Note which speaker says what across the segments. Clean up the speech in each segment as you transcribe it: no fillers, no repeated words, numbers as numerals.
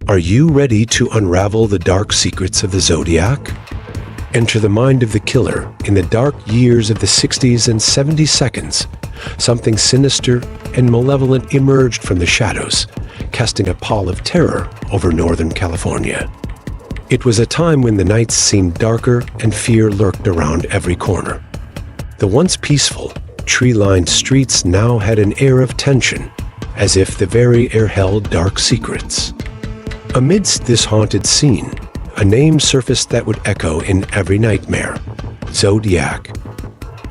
Speaker 1: Are you ready to unravel the dark secrets of the Zodiac? Enter the mind of the killer in the dark years of the 60s and 72nd. Something sinister and malevolent emerged from the shadows, casting a pall of terror over Northern California. It was a time when the nights seemed darker and fear lurked around every corner. The once peaceful, tree-lined streets now had an air of tension, as if the very air held dark secrets. Amidst this haunted scene, a name surfaced that would echo in every nightmare: Zodiac.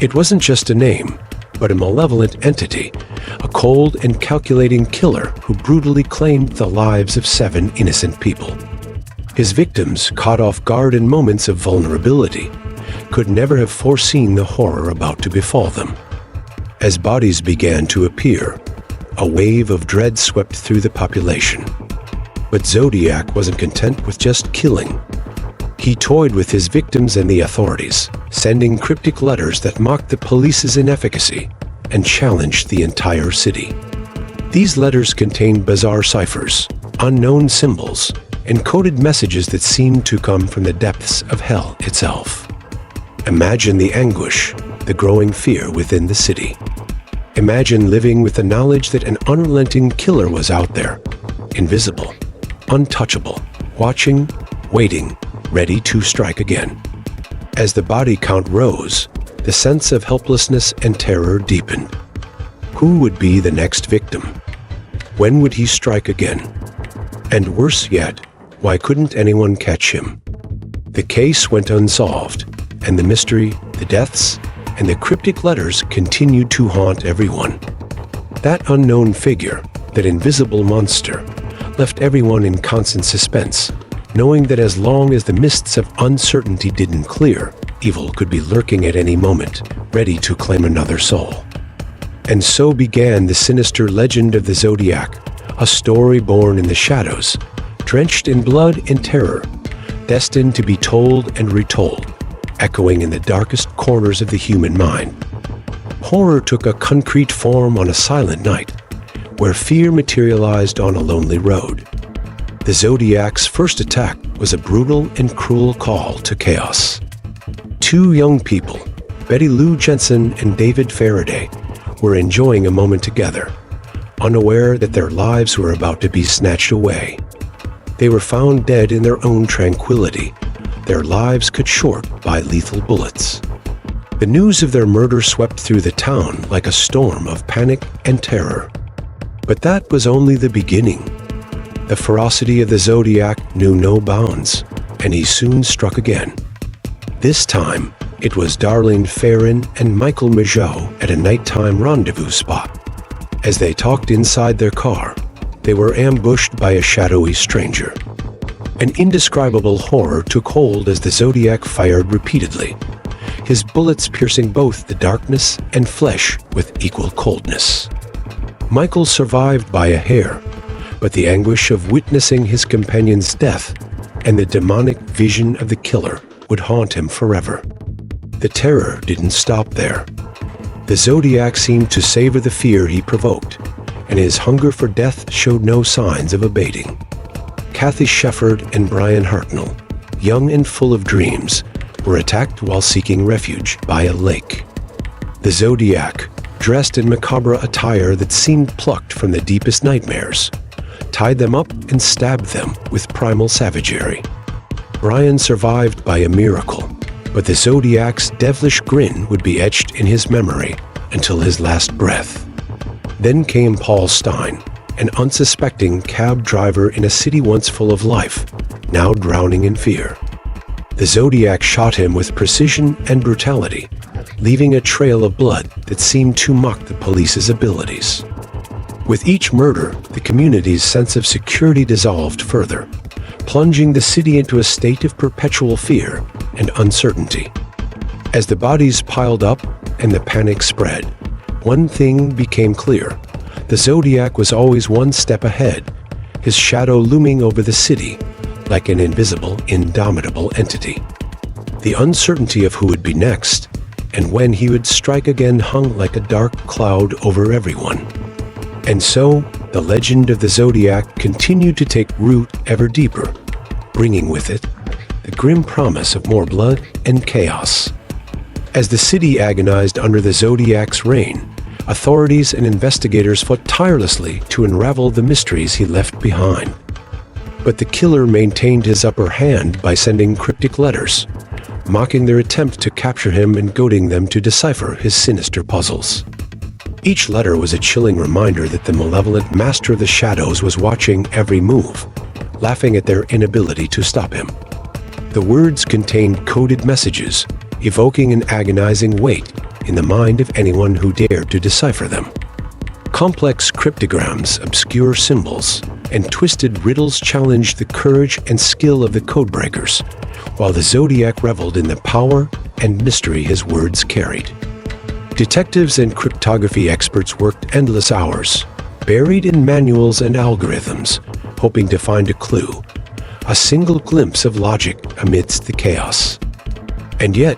Speaker 1: It wasn't just a name, but a malevolent entity, a cold and calculating killer who brutally claimed the lives of 7 innocent people. His victims, caught off guard in moments of vulnerability, could never have foreseen the horror about to befall them. As bodies began to appear, a wave of dread swept through the population. But Zodiac wasn't content with just killing. He toyed with his victims and the authorities, sending cryptic letters that mocked the police's inefficacy and challenged the entire city. These letters contained bizarre ciphers, unknown symbols, and coded messages that seemed to come from the depths of hell itself. Imagine the anguish, the growing fear within the city. Imagine living with the knowledge that an unrelenting killer was out there, invisible, untouchable, watching, waiting, ready to strike again. As the body count rose, the sense of helplessness and terror deepened. Who would be the next victim? When would he strike again? And worse yet, why couldn't anyone catch him? The case went unsolved, and the mystery, the deaths, and the cryptic letters continued to haunt everyone. That unknown figure, that invisible monster, left everyone in constant suspense, knowing that as long as the mists of uncertainty didn't clear, evil could be lurking at any moment, ready to claim another soul. And so began the sinister legend of the Zodiac, a story born in the shadows, drenched in blood and terror, destined to be told and retold, echoing in the darkest corners of the human mind. Horror took a concrete form on a silent night, where fear materialized on a lonely road. The Zodiac's first attack was a brutal and cruel call to chaos. 2 young people, Betty Lou Jensen and David Faraday, were enjoying a moment together, unaware that their lives were about to be snatched away. They were found dead in their own tranquility, their lives cut short by lethal bullets. The news of their murder swept through the town like a storm of panic and terror. But that was only the beginning. The ferocity of the Zodiac knew no bounds, and he soon struck again. This time, it was Darlene Ferrin and Michael Majot at a nighttime rendezvous spot. As they talked inside their car, they were ambushed by a shadowy stranger. An indescribable horror took hold as the Zodiac fired repeatedly, his bullets piercing both the darkness and flesh with equal coldness. Michael survived by a hair, but the anguish of witnessing his companion's death and the demonic vision of the killer would haunt him forever. The terror didn't stop there. The Zodiac seemed to savor the fear he provoked, and his hunger for death showed no signs of abating. Kathy Shefford and Brian Hartnell, young and full of dreams, were attacked while seeking refuge by a lake. The Zodiac, dressed in macabre attire that seemed plucked from the deepest nightmares, tied them up and stabbed them with primal savagery. Brian survived by a miracle, but the Zodiac's devilish grin would be etched in his memory until his last breath. Then came Paul Stein, an unsuspecting cab driver in a city once full of life, now drowning in fear. The Zodiac shot him with precision and brutality, leaving a trail of blood that seemed to mock the police's abilities. With each murder, the community's sense of security dissolved further, plunging the city into a state of perpetual fear and uncertainty. As the bodies piled up and the panic spread, one thing became clear: the Zodiac was always one step ahead, his shadow looming over the city like an invisible, indomitable entity. The uncertainty of who would be next and when he would strike again hung like a dark cloud over everyone. And so, the legend of the Zodiac continued to take root ever deeper, bringing with it the grim promise of more blood and chaos. As the city agonized under the Zodiac's reign, authorities and investigators fought tirelessly to unravel the mysteries he left behind. But the killer maintained his upper hand by sending cryptic letters, mocking their attempt to capture him and goading them to decipher his sinister puzzles. Each letter was a chilling reminder that the malevolent master of the shadows was watching every move, laughing at their inability to stop him. The words contained coded messages, evoking an agonizing weight in the mind of anyone who dared to decipher them. Complex cryptograms, obscure symbols, and twisted riddles challenged the courage and skill of the codebreakers, while the Zodiac reveled in the power and mystery his words carried. Detectives and cryptography experts worked endless hours, buried in manuals and algorithms, hoping to find a clue, a single glimpse of logic amidst the chaos. And yet,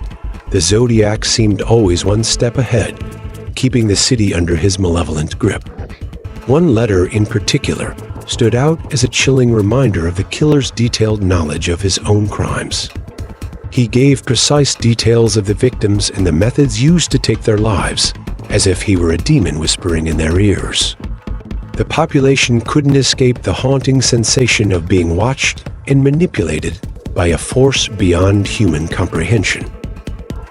Speaker 1: the Zodiac seemed always one step ahead, keeping the city under his malevolent grip. One letter in particular stood out as a chilling reminder of the killer's detailed knowledge of his own crimes. He gave precise details of the victims and the methods used to take their lives, as if he were a demon whispering in their ears. The population couldn't escape the haunting sensation of being watched and manipulated by a force beyond human comprehension.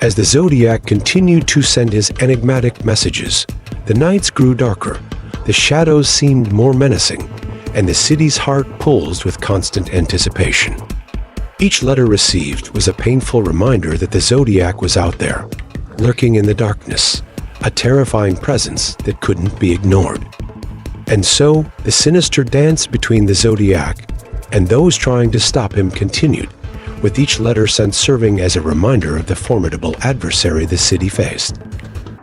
Speaker 1: As the Zodiac continued to send his enigmatic messages, the nights grew darker, the shadows seemed more menacing, and the city's heart pulsed with constant anticipation. Each letter received was a painful reminder that the Zodiac was out there, lurking in the darkness, a terrifying presence that couldn't be ignored. And so, the sinister dance between the Zodiac and those trying to stop him continued, with each letter sent serving as a reminder of the formidable adversary the city faced.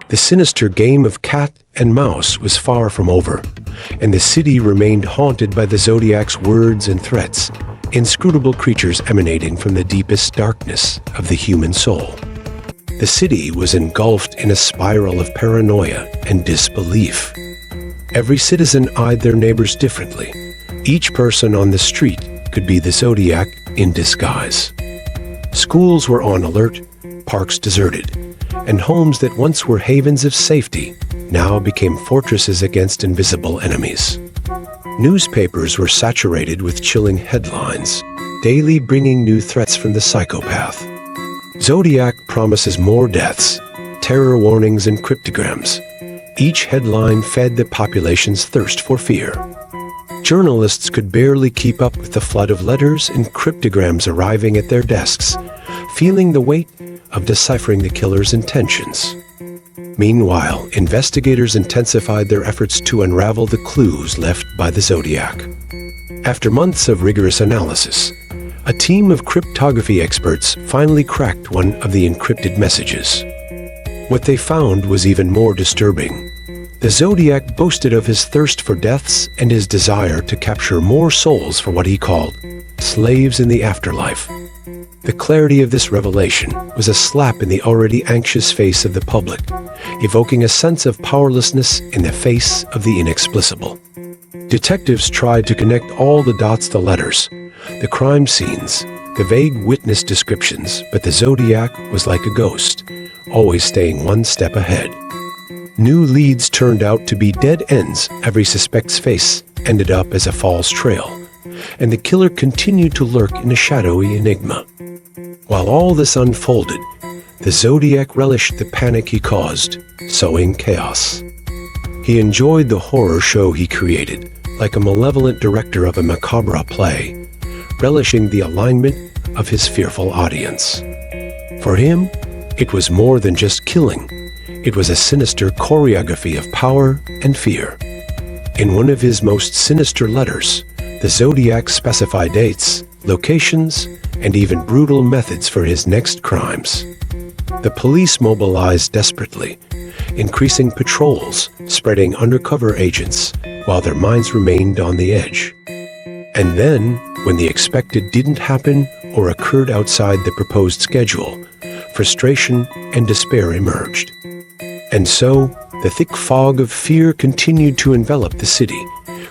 Speaker 1: The sinister game of cat and mouse was far from over, and the city remained haunted by the Zodiac's words and threats, inscrutable creatures emanating from the deepest darkness of the human soul. The city was engulfed in a spiral of paranoia and disbelief. Every citizen eyed their neighbors differently. Each person on the street could be the Zodiac in disguise. Schools were on alert, parks deserted, and homes that once were havens of safety now became fortresses against invisible enemies. Newspapers were saturated with chilling headlines, daily bringing new threats from the psychopath. Zodiac promises more deaths, terror warnings, and cryptograms. Each headline fed the population's thirst for fear. Journalists could barely keep up with the flood of letters and cryptograms arriving at their desks, feeling the weight of deciphering the killer's intentions. Meanwhile, investigators intensified their efforts to unravel the clues left by the Zodiac. After months of rigorous analysis, a team of cryptography experts finally cracked one of the encrypted messages. What they found was even more disturbing. The Zodiac boasted of his thirst for deaths and his desire to capture more souls for what he called slaves in the afterlife. The clarity of this revelation was a slap in the already anxious face of the public, evoking a sense of powerlessness in the face of the inexplicable. Detectives tried to connect all the dots, the letters, the crime scenes, the vague witness descriptions, but the Zodiac was like a ghost, always staying one step ahead. New leads turned out to be dead ends. Every suspect's face ended up as a false trail, and the killer continued to lurk in a shadowy enigma. While all this unfolded, the Zodiac relished the panic he caused, sowing chaos. He enjoyed the horror show he created, like a malevolent director of a macabre play, relishing the alignment of his fearful audience. For him, it was more than just killing. It was a sinister choreography of power and fear. In one of his most sinister letters, the Zodiac specified dates, locations, and even brutal methods for his next crimes. The police mobilized desperately, increasing patrols, spreading undercover agents, while their minds remained on the edge. And then, when the expected didn't happen or occurred outside the proposed schedule, frustration and despair emerged. And so, the thick fog of fear continued to envelop the city,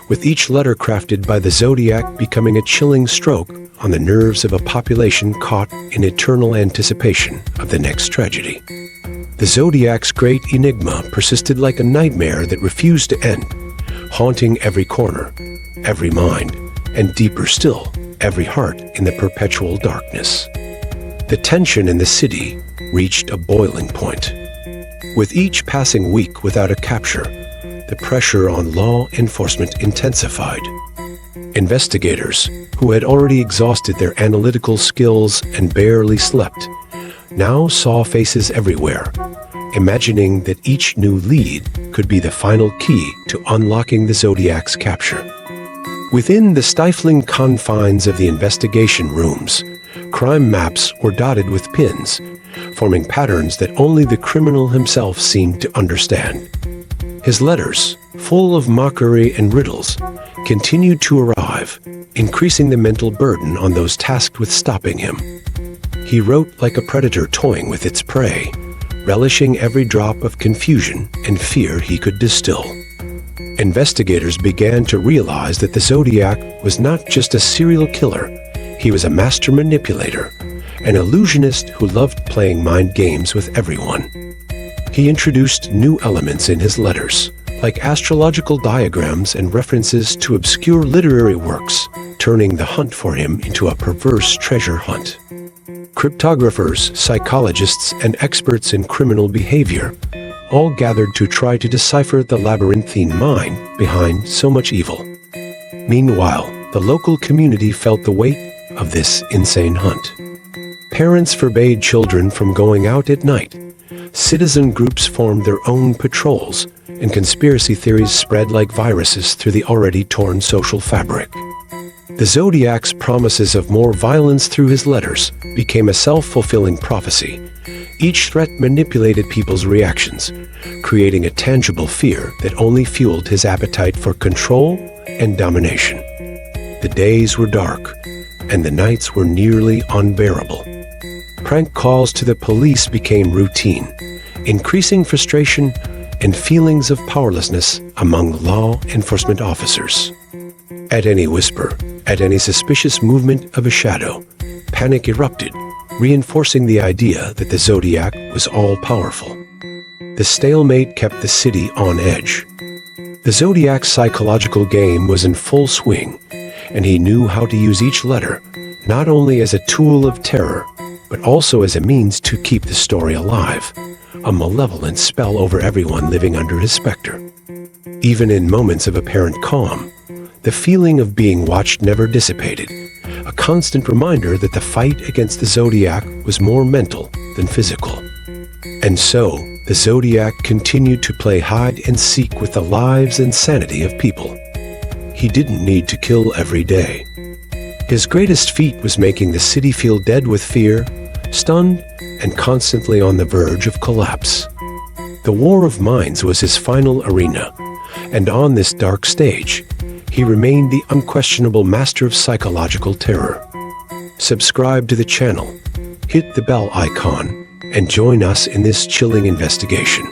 Speaker 1: with each letter crafted by the Zodiac becoming a chilling stroke on the nerves of a population caught in eternal anticipation of the next tragedy. The Zodiac's great enigma persisted like a nightmare that refused to end, haunting every corner, every mind, and deeper still, every heart in the perpetual darkness. The tension in the city reached a boiling point. With each passing week without a capture, the pressure on law enforcement intensified. Investigators, who had already exhausted their analytical skills and barely slept, now saw faces everywhere, imagining that each new lead could be the final key to unlocking the Zodiac's capture. Within the stifling confines of the investigation rooms, crime maps were dotted with pins, forming patterns that only the criminal himself seemed to understand. His letters, full of mockery and riddles, continued to arrive, increasing the mental burden on those tasked with stopping him. He wrote like a predator toying with its prey, relishing every drop of confusion and fear he could distill. Investigators began to realize that the Zodiac was not just a serial killer, he was a master manipulator, an illusionist who loved playing mind games with everyone. He introduced new elements in his letters, like astrological diagrams and references to obscure literary works, turning the hunt for him into a perverse treasure hunt. Cryptographers, psychologists, and experts in criminal behavior all gathered to try to decipher the labyrinthine mind behind so much evil. Meanwhile, the local community felt the weight of this insane hunt. Parents forbade children from going out at night. Citizen groups formed their own patrols, and conspiracy theories spread like viruses through the already torn social fabric. The Zodiac's promises of more violence through his letters became a self-fulfilling prophecy. Each threat manipulated people's reactions, creating a tangible fear that only fueled his appetite for control and domination. The days were dark, and the nights were nearly unbearable. Prank calls to the police became routine, increasing frustration and feelings of powerlessness among law enforcement officers. At any whisper, at any suspicious movement of a shadow, panic erupted, reinforcing the idea that the Zodiac was all-powerful. The stalemate kept the city on edge. The Zodiac's psychological game was in full swing, and he knew how to use each letter, not only as a tool of terror, but also as a means to keep the story alive, a malevolent spell over everyone living under his specter. Even in moments of apparent calm, the feeling of being watched never dissipated, a constant reminder that the fight against the Zodiac was more mental than physical. And so, the Zodiac continued to play hide and seek with the lives and sanity of people. He didn't need to kill every day. His greatest feat was making the city feel dead with fear, stunned, and constantly on the verge of collapse. The War of Minds was his final arena, and on this dark stage, he remained the unquestionable master of psychological terror. Subscribe to the channel, hit the bell icon, and join us in this chilling investigation.